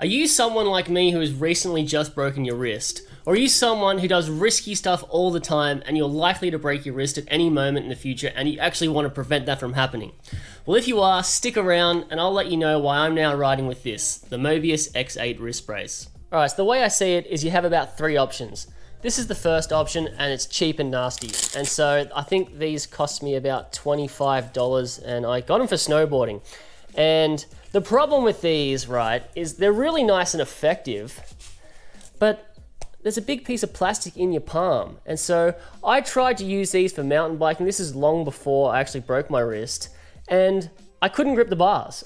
Are you someone like me who has recently just broken your wrist? Or are you someone who does risky stuff all the time and you're likely to break your wrist at any moment in the future and you actually want to prevent that from happening? Well, if you are, stick around and I'll let you know why I'm now riding with this, the Mobius X8 wrist brace. Alright, so the way I see it is you have about 3 options. This is the first option and it's cheap and nasty. And so I think these cost me about $25 and I got them for snowboarding. And the problem with these, right, is they're really nice and effective, but there's a big piece of plastic in your palm. And so I tried to use these for mountain biking. This is long before I actually broke my wrist and I couldn't grip the bars.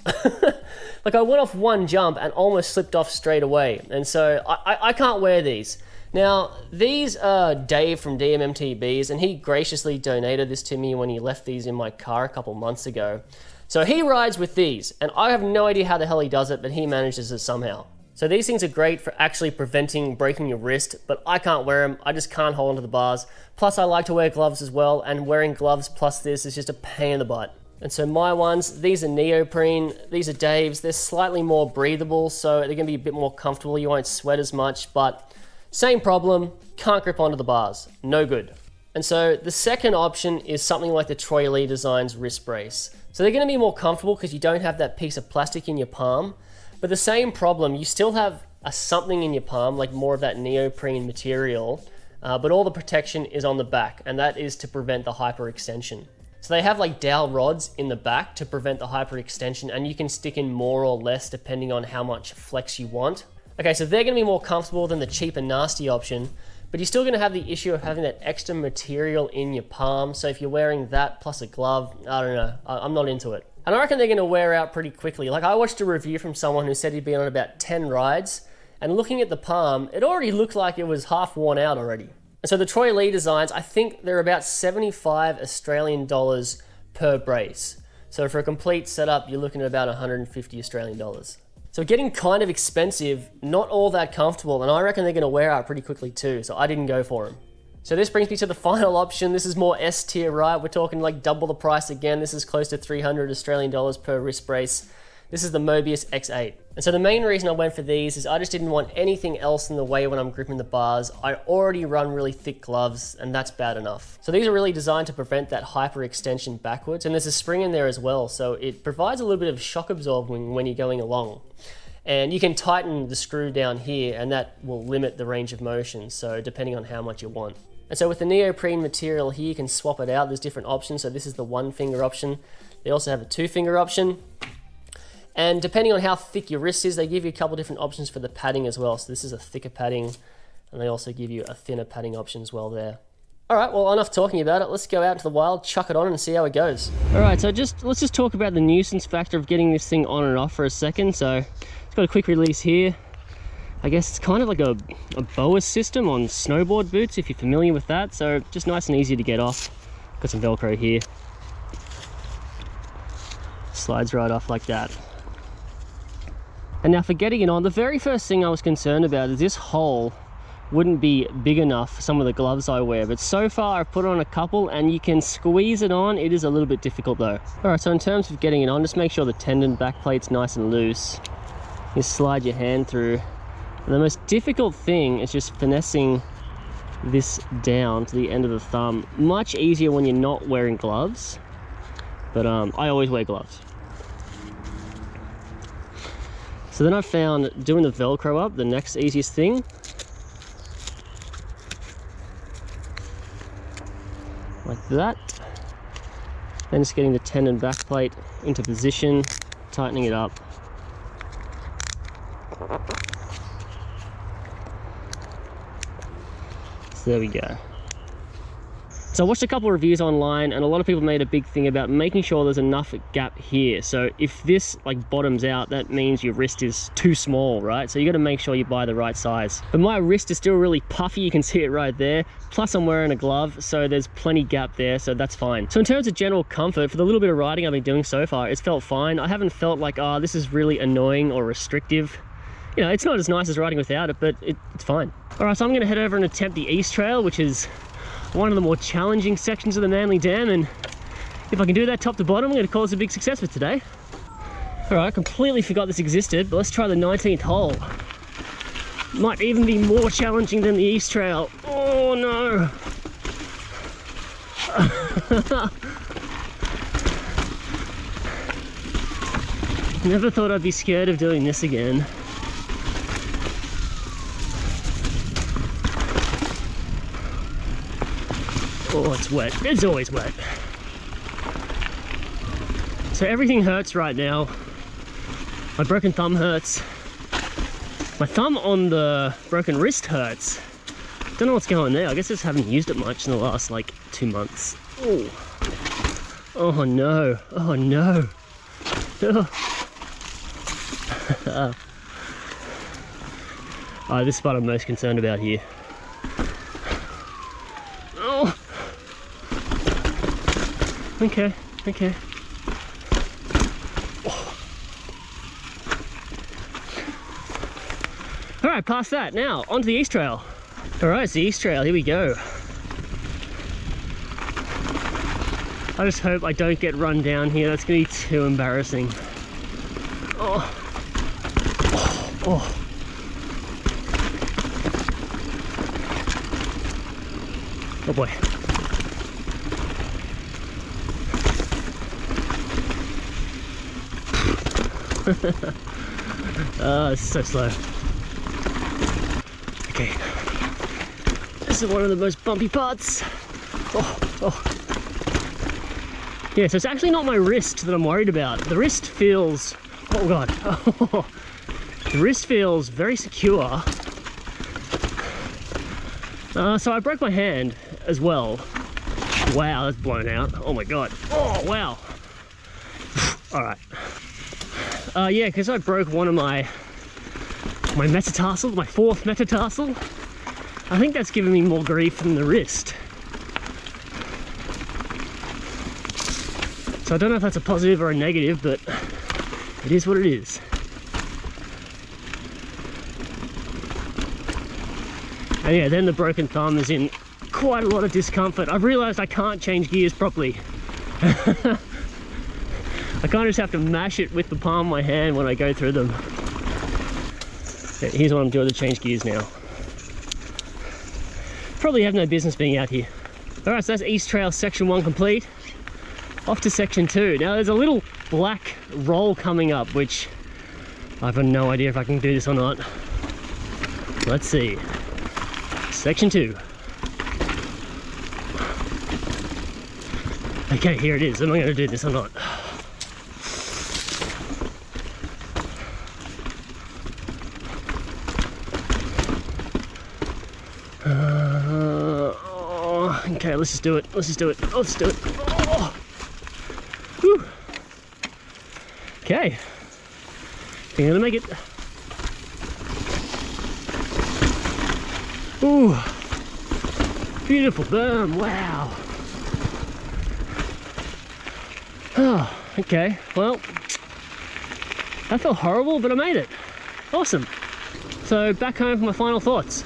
Like I went off one jump and almost slipped off straight away. And so I can't wear these. Now, these are Dave from DMMTBs and he graciously donated this to me when he left these in my car a couple months ago. So he rides with these, and I have no idea how the hell he does it, but he manages it somehow. So these things are great for actually preventing breaking your wrist, but I can't wear them. I just can't hold onto the bars. Plus, I like to wear gloves as well, and wearing gloves plus this is just a pain in the butt. And so my ones, these are neoprene, these are Dave's. They're slightly more breathable, so they're gonna be a bit more comfortable. You won't sweat as much, but same problem, can't grip onto the bars. No good. And so the second option is something like the Troy Lee Designs wrist brace. So they're gonna be more comfortable because you don't have that piece of plastic in your palm, but the same problem, you still have something in your palm, like more of that neoprene material, but all the protection is on the back, and that is to prevent the hyperextension. So they have like dowel rods in the back to prevent the hyperextension, and you can stick in more or less depending on how much flex you want. Okay, so they're gonna be more comfortable than the cheap and nasty option, but you're still gonna have the issue of having that extra material in your palm. So if you're wearing that plus a glove, I don't know, I'm not into it. And I reckon they're gonna wear out pretty quickly. Like I watched a review from someone who said he'd been on about 10 rides, and looking at the palm, it already looked like it was half worn out already. And so the Troy Lee Designs, I think they're about 75 Australian dollars per brace. So for a complete setup, you're looking at about 150 Australian dollars. So getting kind of expensive, not all that comfortable, and I reckon they're gonna wear out pretty quickly too, so I didn't go for them. So this brings me to the final option. This is more S tier, right? We're talking like double the price again. This is close to 300 Australian dollars per wrist brace. This is the Mobius X8. And so the main reason I went for these is I just didn't want anything else in the way when I'm gripping the bars. I already run really thick gloves and that's bad enough. So these are really designed to prevent that hyperextension backwards, and there's a spring in there as well. So it provides a little bit of shock absorbing when you're going along. And you can tighten the screw down here and that will limit the range of motion. So depending on how much you want. And so with the neoprene material here, you can swap it out. There's different options. So this is the 1-finger option. They also have a 2-finger option. And depending on how thick your wrist is, they give you a couple different options for the padding as well. So this is a thicker padding, and they also give you a thinner padding option as well there. All right, well, enough talking about it. Let's go out into the wild, chuck it on and see how it goes. All right, so let's just talk about the nuisance factor of getting this thing on and off for a second. So it's got a quick release here. I guess it's kind of like a boa system on snowboard boots, if you're familiar with that. So just nice and easy to get off. Got some Velcro here. Slides right off like that. And now for getting it on, the very first thing I was concerned about is this hole wouldn't be big enough for some of the gloves I wear, but so far I've put on a couple and you can squeeze it on. It is a little bit difficult though. All right, so in terms of getting it on, just make sure the tendon back plate's nice and loose. You slide your hand through. And the most difficult thing is just finessing this down to the end of the thumb. Much easier when you're not wearing gloves, but I always wear gloves. So then I found doing the Velcro up, the next easiest thing. Like that. Then just getting the tendon back plate into position, tightening it up. So there we go. So I watched a couple of reviews online and a lot of people made a big thing about making sure there's enough gap here. So if this like bottoms out, that means your wrist is too small, right? So you got to make sure you buy the right size. But my wrist is still really puffy, you can see it right there. Plus I'm wearing a glove, so there's plenty gap there, so that's fine. So in terms of general comfort, for the little bit of riding I've been doing so far, it's felt fine. I haven't felt like, oh, this is really annoying or restrictive. You know, it's not as nice as riding without it, but it's fine. All right, so I'm gonna head over and attempt the East Trail, which is one of the more challenging sections of the Manly Dam, and if I can do that top to bottom, I'm going to call this a big success for today. Alright, I completely forgot this existed, but let's try the 19th hole. Might even be more challenging than the East Trail. Oh no! Never thought I'd be scared of doing this again. Oh, it's wet. It's always wet. So everything hurts right now. My broken thumb hurts. My thumb on the broken wrist hurts. Don't know what's going on there. I guess I just haven't used it much in the last like 2 months. Oh, oh no. Oh no. Oh, this is what I'm most concerned about here. Oh. Okay, okay. Oh. Alright, past that. Now, onto the East Trail. Alright, it's the East Trail. Here we go. I just hope I don't get run down here. That's going to be too embarrassing. Oh. Oh. Oh. Oh boy. This is so slow. Okay. This is one of the most bumpy parts. Oh, oh. Yeah, so it's actually not my wrist that I'm worried about. The wrist feels, oh god. The wrist feels very secure. So I broke my hand as well. Wow, that's blown out. Oh my god. Oh, wow. Alright. Yeah, because I broke one of my metatarsals, my 4th metatarsal. I think that's giving me more grief than the wrist. So I don't know if that's a positive or a negative, but it is what it is. And yeah, then the broken thumb is in quite a lot of discomfort. I've realized I can't change gears properly. I kind of just have to mash it with the palm of my hand when I go through them. Here's what I'm doing to change gears now. Probably have no business being out here. Alright, so that's East Trail section 1 complete. Off to section 2. Now there's a little black roll coming up, which I've no idea if I can do this or not. Let's see. Section 2. Okay, here it is. Am I going to do this or not? Okay, let's just do it. Let's just do it. Let's do it. Oh. Whew. Okay. Think I'm gonna make it. Ooh. Beautiful berm. Wow. Oh, okay. Well, that felt horrible, but I made it. Awesome. So back home for my final thoughts.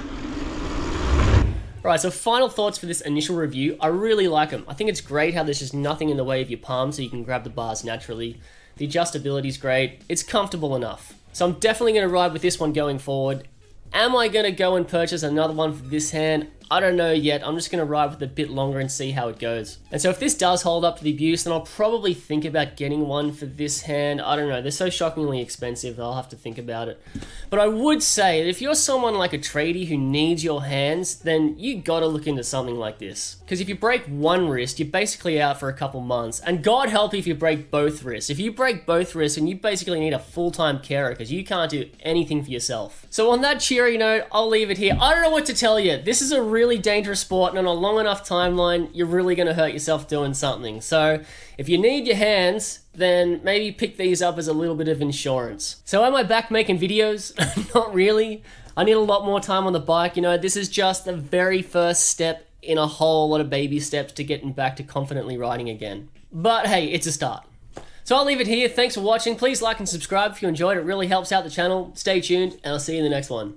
Right, so final thoughts for this initial review. I really like them. I think it's great how there's just nothing in the way of your palm so you can grab the bars naturally. The adjustability is great. It's comfortable enough. So I'm definitely going to ride with this one going forward. Am I going to go and purchase another one for this hand? I don't know yet. I'm just going to ride with it a bit longer and see how it goes. And so if this does hold up to the abuse, then I'll probably think about getting one for this hand. I don't know. They're so shockingly expensive that I'll have to think about it. But I would say that if you're someone like a tradie who needs your hands, then you got to look into something like this. Because if you break one wrist, you're basically out for a couple months. And God help if you break both wrists. If you break both wrists, then you basically need a full-time carer because you can't do anything for yourself. So on that cheery note, I'll leave it here. I don't know what to tell you. This is a really dangerous sport, and on a long enough timeline, you're really going to hurt yourself doing something. So if you need your hands, then maybe pick these up as a little bit of insurance. So am I back making videos? Not really. I need a lot more time on the bike. You know, this is just the very first step in a whole lot of baby steps to getting back to confidently riding again. But hey, it's a start. So I'll leave it here. Thanks for watching. Please like and subscribe if you enjoyed. It really helps out the channel. Stay tuned, and I'll see you in the next one.